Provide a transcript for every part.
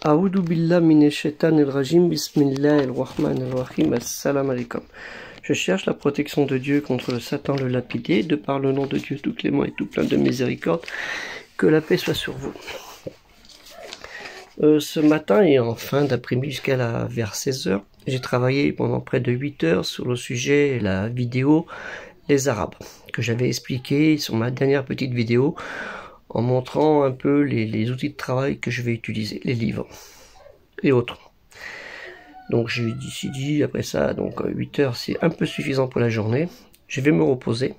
A'oudou billah minash shaitanir rajim, bismillahir rahmanir rahim, assalamu alaikum. Je cherche la protection de Dieu contre le Satan le lapidé, de par le nom de Dieu tout clément et tout plein de miséricorde, que la paix soit sur vous. Ce matin et en fin d'après-midi jusqu'à vers 16 h, j'ai travaillé pendant près de 8 heures sur le sujet, la vidéo Les Arabes, que j'avais expliqué sur ma dernière petite vidéo, en montrant un peu les outils de travail que je vais utiliser, les livres et autres. Donc j'ai décidé, après ça, donc 8 heures c'est un peu suffisant pour la journée, je vais me reposer.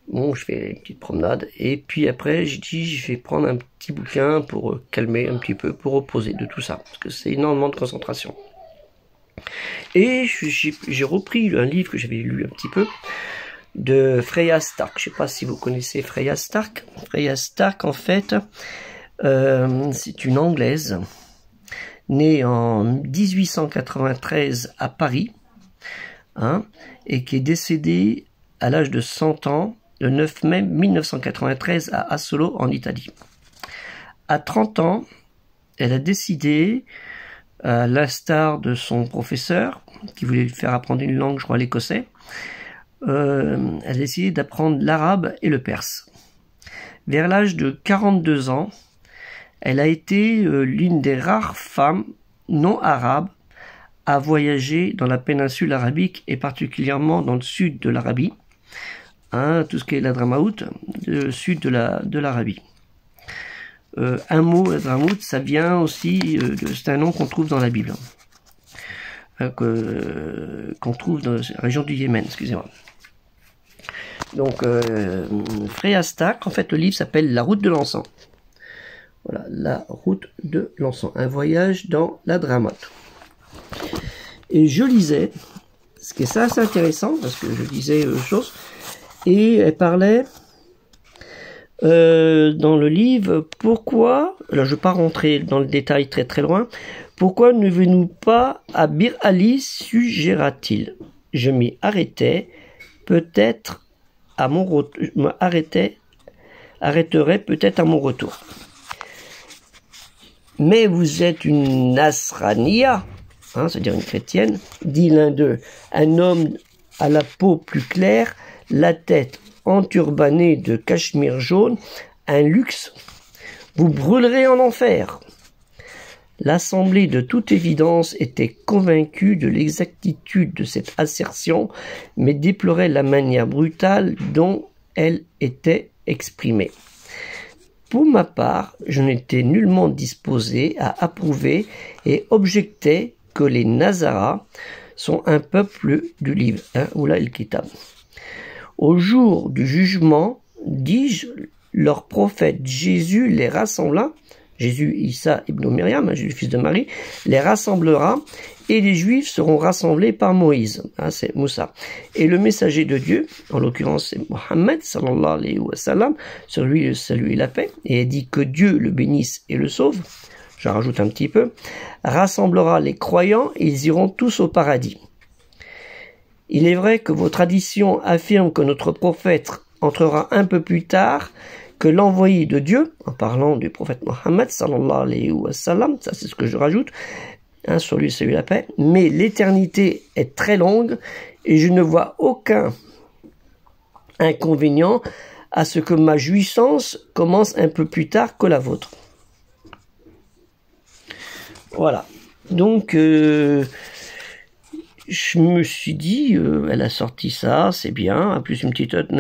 Bon, je fais une petite promenade, et puis après je dis je vais prendre un petit bouquin pour calmer un petit peu, pour reposer de tout ça, parce que c'est énormément de concentration. Et j'ai repris un livre que j'avais lu un petit peu, de Freya Stark. Je ne sais pas si vous connaissez Freya Stark. Freya Stark, en fait, c'est une Anglaise, née en 1893 à Paris, et qui est décédée à l'âge de 100 ans, le 9 mai 1993 à Asolo, en Italie. À 30 ans, elle a décidé, à l'instar de son professeur, qui voulait lui faire apprendre une langue, je crois l'écossais, elle a décidé d'apprendre l'arabe et le perse. Vers l'âge de 42 ans, elle a été l'une des rares femmes non arabes à voyager dans la péninsule arabique et particulièrement dans le sud de l'Arabie, tout ce qui est l'Hadramaout, le sud de l'Arabie. Un mot, Hadramaout, ça vient aussi, c'est un nom qu'on trouve dans la Bible, qu'on trouve dans la région du Yémen, excusez-moi. Donc, Freya Stark, en fait, le livre s'appelle La route de l'encens. Voilà, La route de l'encens, un voyage dans l'Hadramaut. Et je lisais, ce qui est assez intéressant, parce que je lisais choses, et elle parlait dans le livre, pourquoi, alors je ne vais pas rentrer dans le détail très loin, pourquoi ne venons-nous pas à Bir Ali, suggéra-t-il. Je m'y arrêtais, peut-être à mon retour, je m'arrêterai peut-être à mon retour. Mais vous êtes une Nasrania, c'est-à-dire une chrétienne, dit l'un d'eux, un homme à la peau plus claire, la tête enturbanée de cachemire jaune, un luxe, vous brûlerez en enfer. L'assemblée de toute évidence était convaincue de l'exactitude de cette assertion, mais déplorait la manière brutale dont elle était exprimée. Pour ma part, je n'étais nullement disposé à approuver et objectais que les Nazaras sont un peuple du livre, Oula el-Kitab. Au jour du jugement, dis-je, leur prophète Jésus les rassembla, Jésus, Issa ibn Myriam, Jésus fils de Marie, les rassemblera, et les Juifs seront rassemblés par Moïse, c'est Moussa. Et le messager de Dieu, en l'occurrence c'est Mohammed, sallallahu alayhi wa sallam, sur lui le salut et la paix, et dit que Dieu le bénisse et le sauve, j'en rajoute un petit peu, rassemblera les croyants, et ils iront tous au paradis. Il est vrai que vos traditions affirment que notre prophète entrera un peu plus tard que l'envoyé de Dieu, en parlant du prophète Mohammed, sallallahu alayhi wa sallam, ça c'est ce que je rajoute, sur lui c'est la paix, mais l'éternité est très longue et je ne vois aucun inconvénient à ce que ma jouissance commence un peu plus tard que la vôtre. Voilà, donc je me suis dit, elle a sorti ça, c'est bien, en plus une petite note,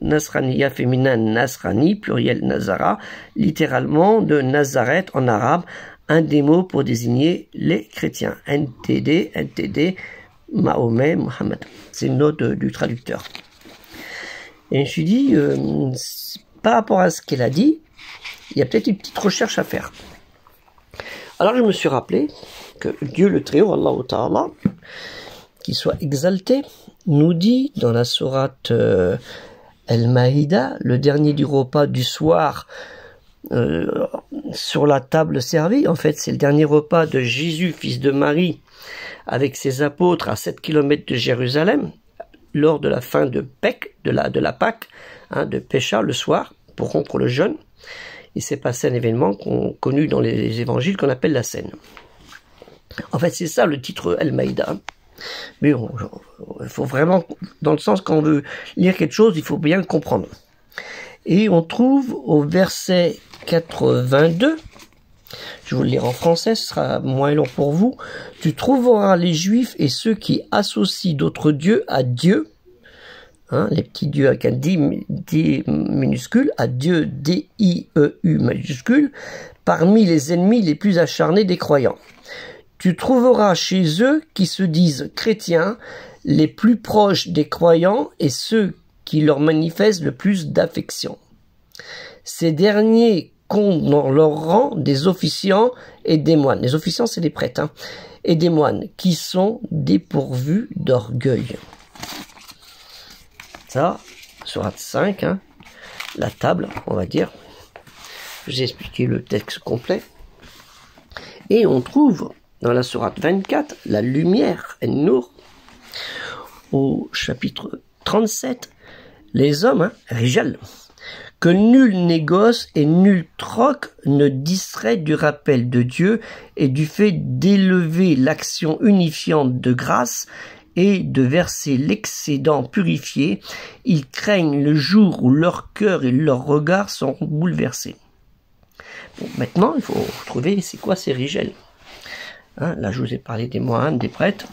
Nasraniya féminin, Nasrani, pluriel Nazara, littéralement de Nazareth en arabe, un des mots pour désigner les chrétiens, NTD, Mahomet, Mohammed. C'est une note du traducteur. Et je me suis dit, par rapport à ce qu'elle a dit, il y a peut-être une petite recherche à faire. Alors je me suis rappelé que Dieu le Très-Haut, Allah Ta'ala, qui soit exalté, nous dit dans la sourate Al-Maïda, le dernier du repas du soir, sur la table servie, en fait c'est le dernier repas de Jésus, fils de Marie, avec ses apôtres à 7 km de Jérusalem, lors de la fin de Pâques, de la Pâque, de Pécha le soir, pour rompre le jeûne. il s'est passé un événement connu dans les évangiles qu'on appelle la scène. En fait, c'est ça le titre Al-Maïda. Mais il faut vraiment, dans le sens quand on veut lire quelque chose, il faut bien le comprendre. Et on trouve au verset 82, je vais vous le lire en français, ce sera moins long pour vous. Tu trouveras les Juifs et ceux qui associent d'autres dieux à Dieu, hein, les petits dieux avec un D minuscule, à Dieu D-I-E-U majuscule, parmi les ennemis les plus acharnés des croyants. Tu trouveras chez eux qui se disent chrétiens les plus proches des croyants et ceux qui leur manifestent le plus d'affection. Ces derniers comptent dans leur rang des officiants et des moines. Les officiants, c'est les prêtres, hein, et des moines qui sont dépourvus d'orgueil. Ça, sourate 5, hein, la table, on va dire. J'ai expliqué le texte complet. Et on trouve dans la sourate 24, la lumière, An-Nur, au chapitre 37, les hommes, hein, Rijal, que nul négoce et nul troc ne distrait du rappel de Dieu et du fait d'élever l'action unifiante de grâce et de verser l'excédent purifié. Ils craignent le jour où leur cœur et leur regard sont bouleversés. Bon, maintenant, il faut trouver c'est quoi ces Rijal. Hein, là, je vous ai parlé des moines, des prêtres.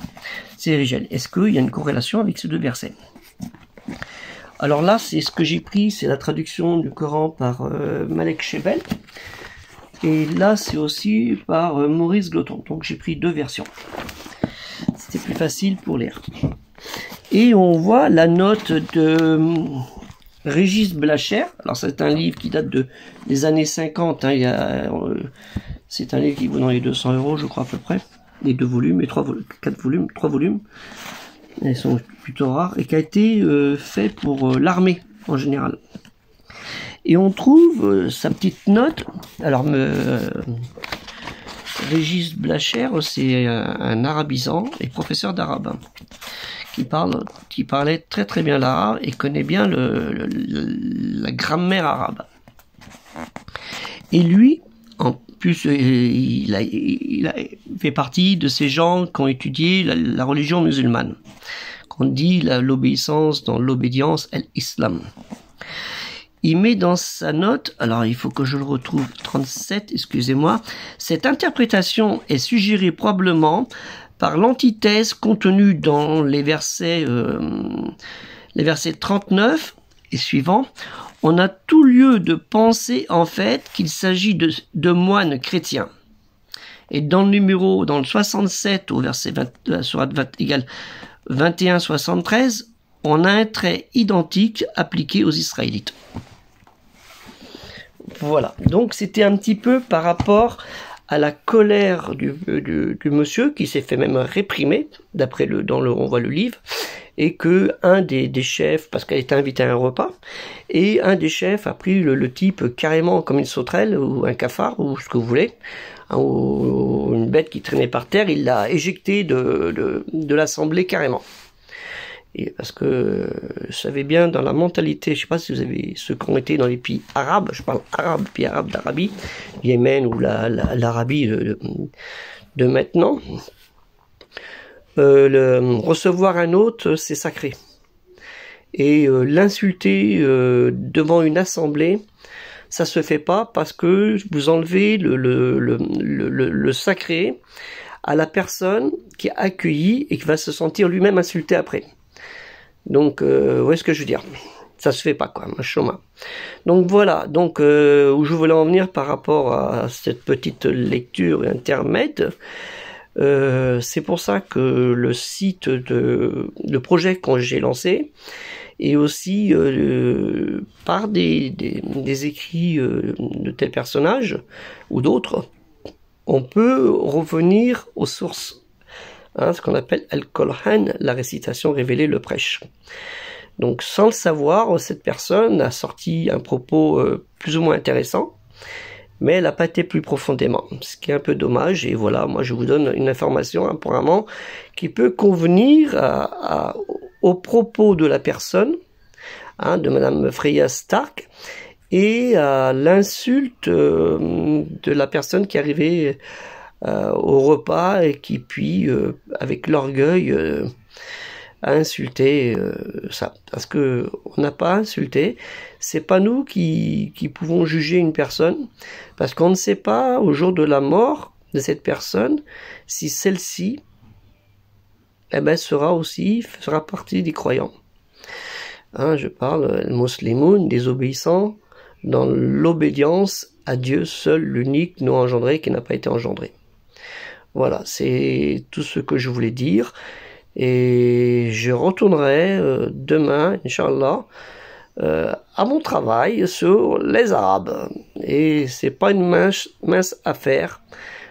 C'est Rijal. Est-ce qu'il y a une corrélation avec ces deux versets? Alors là, c'est ce que j'ai pris, c'est la traduction du Coran par Malek Shebel. Et là, c'est aussi par Maurice Gloton. Donc j'ai pris deux versions. C'était plus facile pour lire. Et on voit la note de Régis Blacher. Alors c'est un livre qui date des années 50. Hein, c'est un livre qui vaut dans les 200 €, je crois à peu près. Les 2 volumes, et 3 volumes. Elles sont plutôt rares, et qui a été fait pour l'armée en général. Et on trouve sa petite note. Alors, Régis Blacher, c'est un arabisant et professeur d'arabe, qui parlait très très bien l'arabe et connaît bien la grammaire arabe. Et lui, en plus, il a fait partie de ces gens qui ont étudié la religion musulmane, qu'on dit l'obéissance dans l'obédience, l'islam. Il met dans sa note, alors il faut que je le retrouve, 37, excusez-moi, cette interprétation est suggérée probablement par l'antithèse contenue dans les versets 39 et suivants. On a tout lieu de penser en fait qu'il s'agit de moines chrétiens. Et dans le 67 au verset 20, sourate 20 égale 21-73, on a un trait identique appliqué aux Israélites. Voilà, donc c'était un petit peu par rapport à la colère du monsieur qui s'est fait même réprimer, d'après on voit le livre, et que un des chefs, parce qu'elle était invitée à un repas, et un des chefs a pris le type carrément comme une sauterelle, ou un cafard, ou ce que vous voulez, hein, ou une bête qui traînait par terre, il l'a éjecté de l'assemblée carrément. Et parce que je savais bien dans la mentalité, je sais pas si vous avez ceux qui ont été dans les pays arabes, je parle arabe, pays arabe d'Arabie, Yémen ou l'Arabie de maintenant, recevoir un hôte, c'est sacré. Et l'insulter devant une assemblée, ça se fait pas parce que vous enlevez le sacré à la personne qui a accueilli et qui va se sentir lui-même insulté après. Donc, vous voyez ce que je veux dire? Ça se fait pas, quoi, un chemin. Donc voilà, donc où je voulais en venir par rapport à cette petite lecture intermède, c'est pour ça que le site le projet que j'ai lancé, et aussi par des écrits de tels personnages ou d'autres, on peut revenir aux sources. Hein, ce qu'on appelle Al-Qur'an, la récitation révélée, le prêche. Donc sans le savoir, cette personne a sorti un propos plus ou moins intéressant, mais elle n'a pas été plus profondément, ce qui est un peu dommage. Et voilà, moi je vous donne une information apparemment qui peut convenir aux propos de la personne, hein, de Madame Freya Stark, et à l'insulte de la personne qui arrivait au repas et qui puis, avec l'orgueil, a insulté ça. Parce que on n'a pas insulté, c'est pas nous qui pouvons juger une personne, parce qu'on ne sait pas au jour de la mort de cette personne si celle-ci fera partie des croyants. Hein, je parle musulmans, des obéissants, dans l'obédience à Dieu seul, l'unique, non engendré, qui n'a pas été engendré. Voilà, c'est tout ce que je voulais dire. Et je retournerai demain, Inch'Allah, à mon travail sur les Arabes. Et c'est pas une mince affaire,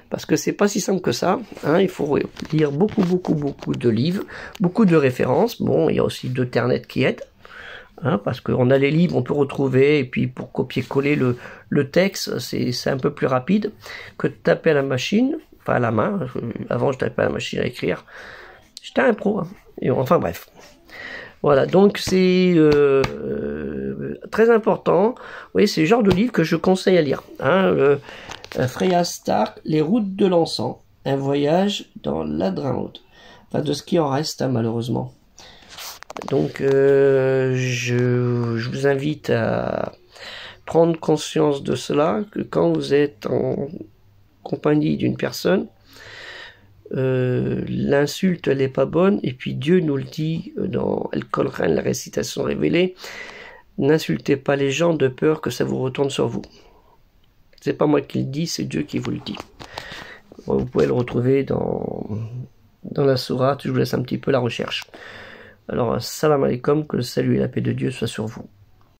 parce que c'est pas si simple que ça. Hein, il faut lire beaucoup de livres, beaucoup de références. Bon, il y a aussi d'internet qui aide. Hein, parce qu'on a les livres, on peut retrouver, et puis pour copier-coller le texte, c'est un peu plus rapide que de taper à la machine, enfin à la main. Avant, je tapais à la machine à écrire. J'étais un pro. Hein. Et enfin bref. Voilà, donc c'est très important. Vous voyez, c'est le genre de livre que je conseille à lire. Hein, Freya Stark, Les routes de l'encens, un voyage dans l'Adramaut. Enfin, de ce qui en reste, hein, malheureusement. Donc, je vous invite à prendre conscience de cela, que quand vous êtes en compagnie d'une personne, l'insulte, elle n'est pas bonne, et puis Dieu nous le dit dans Al-Qur'an, la récitation révélée, n'insultez pas les gens de peur que ça vous retourne sur vous. C'est pas moi qui le dis, c'est Dieu qui vous le dit. Vous pouvez le retrouver dans la sourate, je vous laisse un petit peu la recherche. Alors, salam alaikum, que le salut et la paix de Dieu soient sur vous.